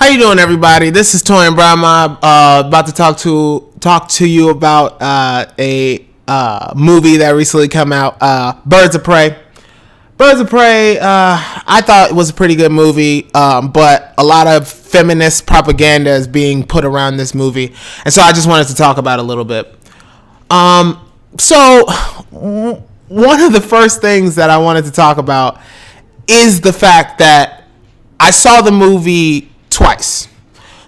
How you doing, everybody? This is Toy and Brahma, about to talk to you about a movie that recently came out, Birds of Prey. Birds of Prey, I thought it was a pretty good movie, but a lot of feminist propaganda is being put around this movie, and so I just wanted to talk about it a little bit. So one of the first things that I wanted to talk about is the fact that I saw the movie twice.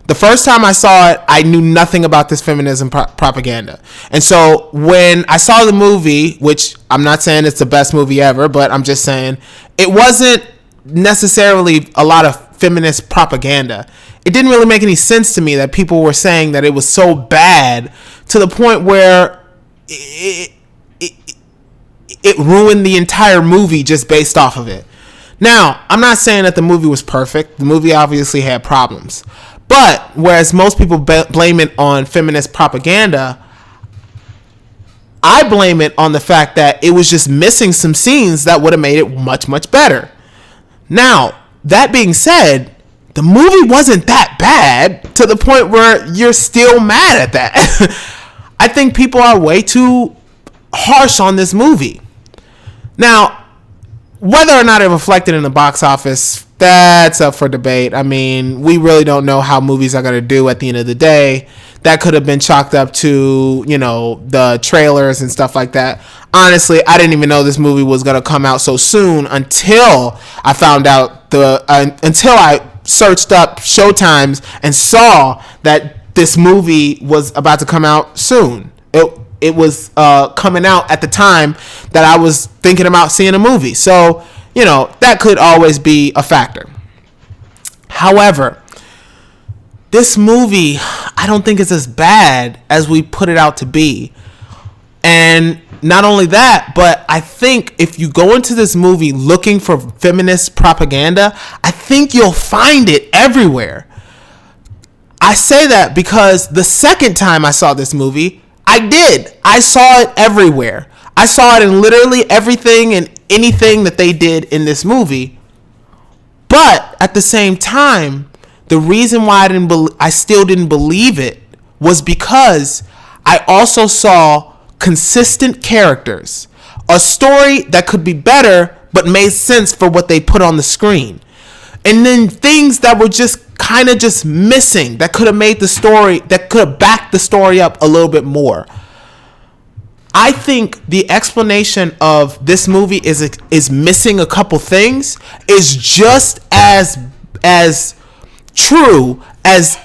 The first time I saw it, I knew nothing about this feminism propaganda. And so when I saw the movie, which I'm not saying it's the best movie ever, but I'm just saying it wasn't necessarily a lot of feminist propaganda. It didn't really make any sense to me that people were saying that it was so bad to the point where it ruined the entire movie just based off of it. Now, I'm not saying that the movie was perfect. The movie obviously had problems. But whereas most people blame it on feminist propaganda, I blame it on the fact that it was just missing some scenes that would have made it much, much better. Now, that being said, the movie wasn't that bad to the point where you're still mad at that. I think people are way too harsh on this movie. Now, whether or not it reflected in the box office, that's up for debate. I mean, we really don't know how movies are going to do at the end of the day. That could have been chalked up to, the trailers and stuff like that. Honestly, I didn't even know this movie was going to come out so soon until I found out until I searched up showtimes and saw that this movie was about to come out soon. It was coming out at the time that I was thinking about seeing a movie. So, that could always be a factor. However, this movie, I don't think it's as bad as we put it out to be. And not only that, but I think if you go into this movie looking for feminist propaganda, I think you'll find it everywhere. I say that because the second time I saw this movie, I saw it everywhere. I saw it in literally everything and anything that they did in this movie. But at the same time, the reason why I still didn't believe it was because I also saw consistent characters. A story that could be better, but made sense for what they put on the screen. And then things that were just kind of just missing that could have made the story, that could have backed the story up a little bit more. I think the explanation of this movie is missing a couple things is just as true as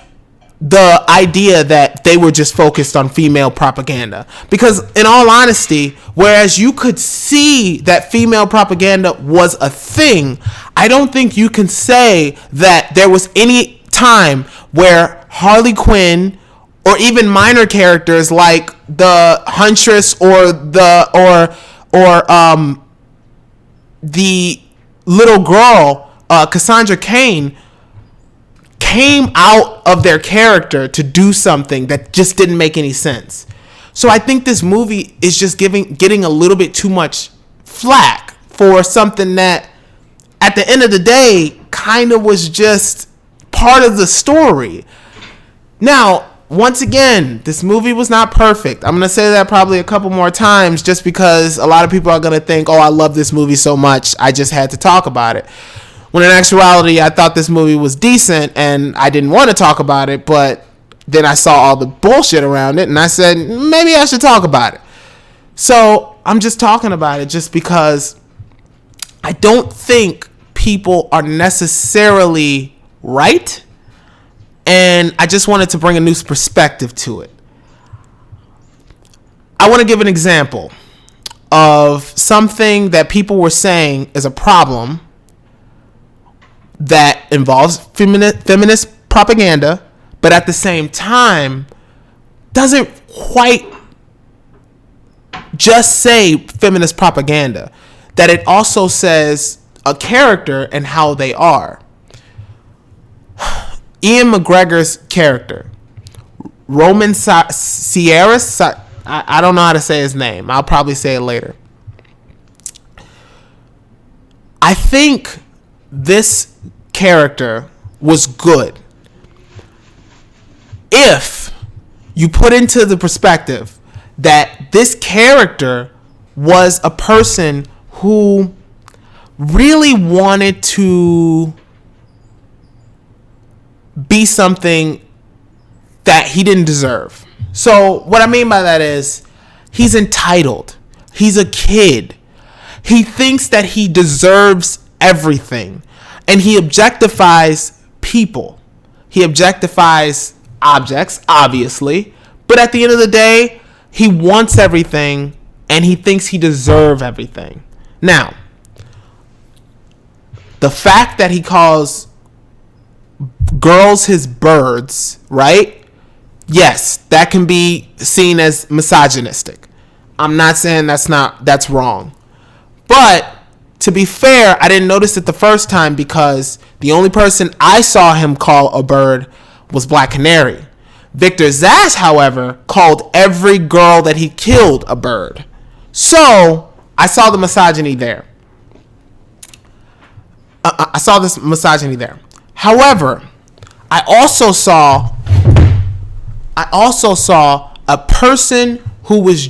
the idea that they were just focused on female propaganda. Because in all honesty, whereas you could see that female propaganda was a thing, I don't think you can say that there was any time where Harley Quinn or even minor characters like the Huntress or the little girl, Cassandra Cain, came out of their character to do something that just didn't make any sense. So I think this movie is just getting a little bit too much flack for something that at the end of the day kind of was just part of the story. Now, once again, this movie was not perfect. I'm going to say that probably a couple more times just because a lot of people are going to think, oh, I love this movie so much, I just had to talk about it. When in actuality, I thought this movie was decent and I didn't want to talk about it, but then I saw all the bullshit around it and I said, maybe I should talk about it. So I'm just talking about it just because I don't think people are necessarily right. And I just wanted to bring a new perspective to it. I want to give an example of something that people were saying is a problem that involves feminist propaganda, but at the same time doesn't quite just say feminist propaganda. That it also says a character and how they are. Ian McGregor's character, Roman Sierras, I don't know how to say his name. I'll probably say it later. I think this character was good if you put into the perspective that this character was a person who really wanted to be something that he didn't deserve. So what I mean by that is he's entitled. He's a kid. He thinks that he deserves everything. And he objectifies people. He objectifies objects, obviously. But at the end of the day, he wants everything and he thinks he deserves everything. Now, the fact that he calls girls his birds, right? Yes, that can be seen as misogynistic. I'm not saying that's wrong. But to be fair, I didn't notice it the first time because the only person I saw him call a bird was Black Canary. Victor Zsasz, however, called every girl that he killed a bird. So I saw the misogyny there. I saw this misogyny there. However, I also saw a person who was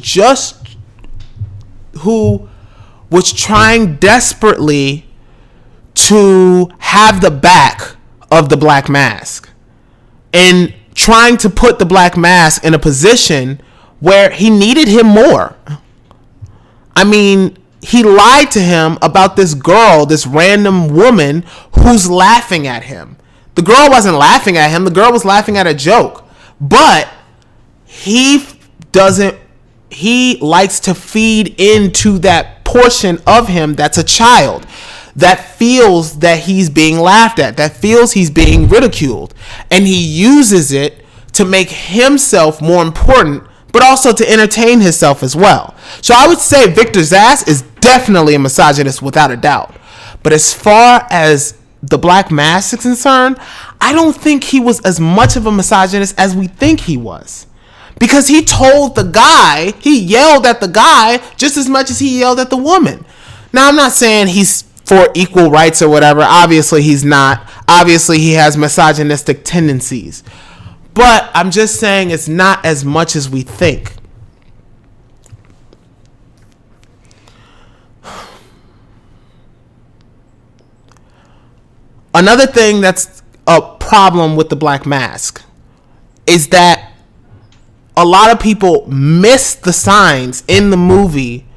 trying desperately to have the back of the Black Mask and trying to put the Black Mask in a position where he needed him more. I mean, he lied to him about this girl, this random woman who's laughing at him. The girl wasn't laughing at him. The girl was laughing at a joke. But he likes to feed into that portion of him that's a child, that feels that he's being laughed at, that feels he's being ridiculed. And he uses it to make himself more important, but also to entertain himself as well. So I would say Victor Zsasz is definitely a misogynist without a doubt. But as far as the Black Mask is concerned, I don't think he was as much of a misogynist as we think he was. Because he yelled at the guy just as much as he yelled at the woman. Now, I'm not saying he's for equal rights or whatever. Obviously, he's not. Obviously, he has misogynistic tendencies. But I'm just saying it's not as much as we think. Another thing that's a problem with the Black Mask is that a lot of people miss the signs in the movie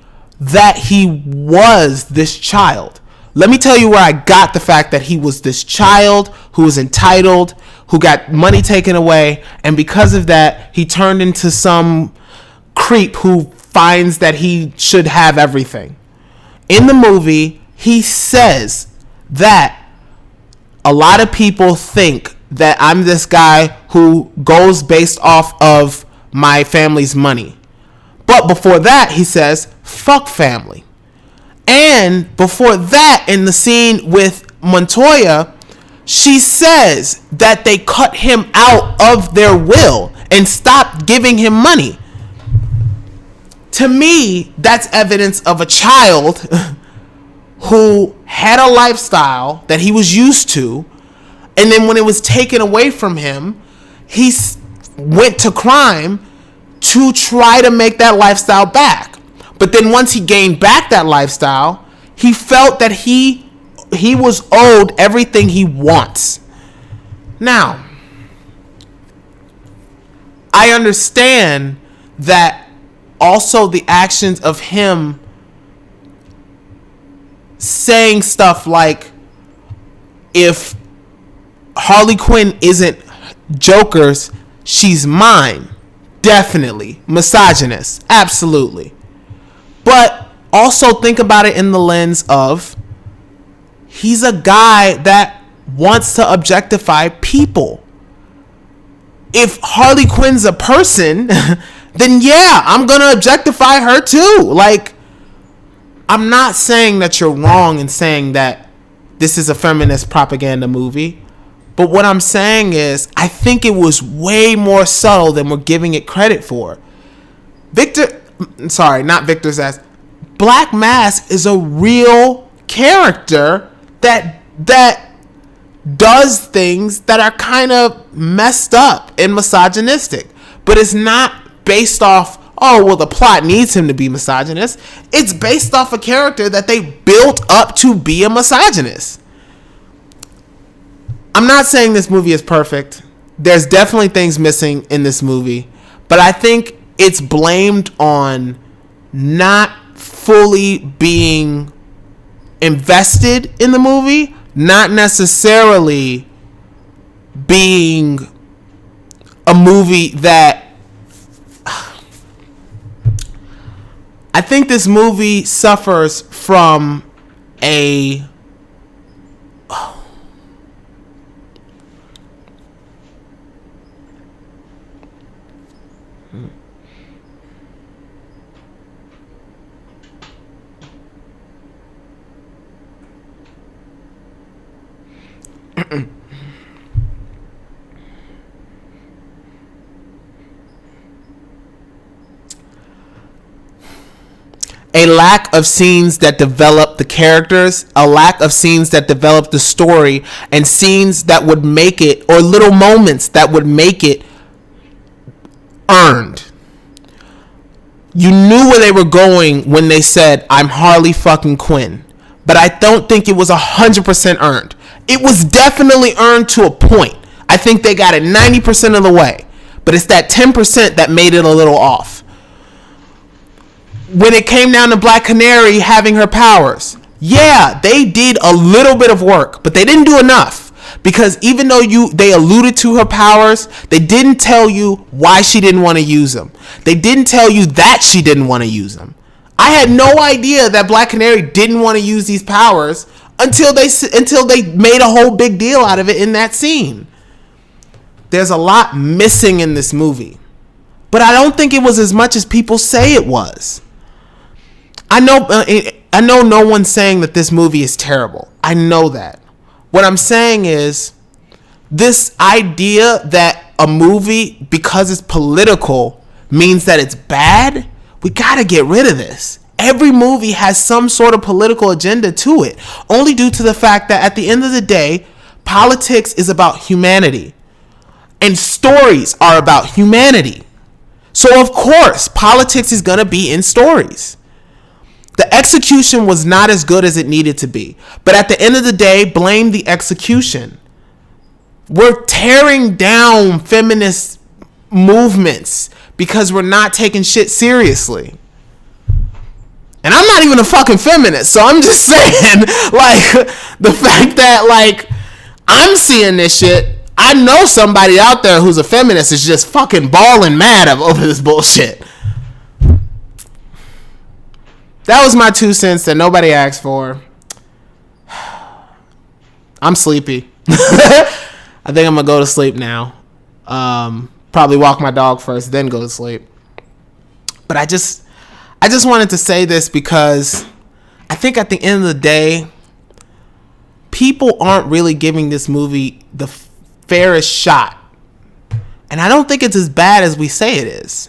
that he was this child. Let me tell you where I got the fact that he was this child who was entitled, who got money taken away, and because of that, he turned into some creep who finds that he should have everything. In the movie, he says that a lot of people think that I'm this guy who goes based off of my family's money. But before that, he says, fuck family. And before that, in the scene with Montoya, she says that they cut him out of their will and stopped giving him money. To me, that's evidence of a child who had a lifestyle that he was used to, and then when it was taken away from him, he went to crime to try to make that lifestyle back. But then once he gained back that lifestyle, he felt that he was owed everything he wants. Now, I understand that also the actions of him saying stuff like, if Harley Quinn isn't Joker's, she's mine. Definitely. Misogynist. Absolutely. But also think about it in the lens of, he's a guy that wants to objectify people. If Harley Quinn's a person, then yeah, I'm going to objectify her too. Like, I'm not saying that you're wrong in saying that this is a feminist propaganda movie. But what I'm saying is, I think it was way more subtle than we're giving it credit for. Victor Zsasz. Black Mask is a real character that does things that are kind of messed up and misogynistic. But it's not based off, oh, well, the plot needs him to be misogynist. It's based off a character that they built up to be a misogynist. I'm not saying this movie is perfect. There's definitely things missing in this movie. But I think it's blamed on not fully being invested in the movie, not necessarily being a movie that I think this movie suffers from a lack of scenes that develop the characters, a lack of scenes that develop the story, and scenes that would make it, or little moments that would make it earned. You knew where they were going when they said, I'm Harley fucking Quinn. But I don't think it was 100% earned. It was definitely earned to a point. I think they got it 90% of the way. But it's that 10% that made it a little off. When it came down to Black Canary having her powers, yeah, they did a little bit of work, but they didn't do enough. Because even though they alluded to her powers, they didn't tell you why she didn't want to use them. They didn't tell you that she didn't want to use them. I had no idea that Black Canary didn't want to use these powers until they made a whole big deal out of it in that scene. There's a lot missing in this movie, but I don't think it was as much as people say it was. I know no one's saying that this movie is terrible. I know that. What I'm saying is this idea that a movie, because it's political, means that it's bad. We gotta get rid of this. Every movie has some sort of political agenda to it, only due to the fact that at the end of the day, politics is about humanity. And stories are about humanity. So of course, politics is gonna be in stories. The execution was not as good as it needed to be. But at the end of the day, blame the execution. We're tearing down feminist movements because we're not taking shit seriously. And I'm not even a fucking feminist, so I'm just saying, like, the fact that, like, I'm seeing this shit, I know somebody out there who's a feminist is just fucking balling mad over this bullshit. That was my 2 cents that nobody asked for. I'm sleepy. I think I'm going to go to sleep now. Probably walk my dog first, then go to sleep. But I just wanted to say this because I think at the end of the day, people aren't really giving this movie the fairest shot. And I don't think it's as bad as we say it is.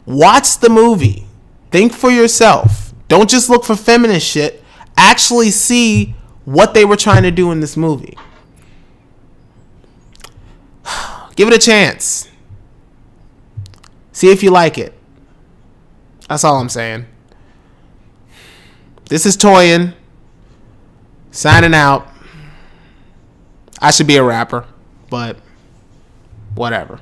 Watch the movie. Think for yourself. Don't just look for feminist shit. Actually see what they were trying to do in this movie. Give it a chance. See if you like it. That's all I'm saying. This is Toyin. Signing out. I should be a rapper, but whatever.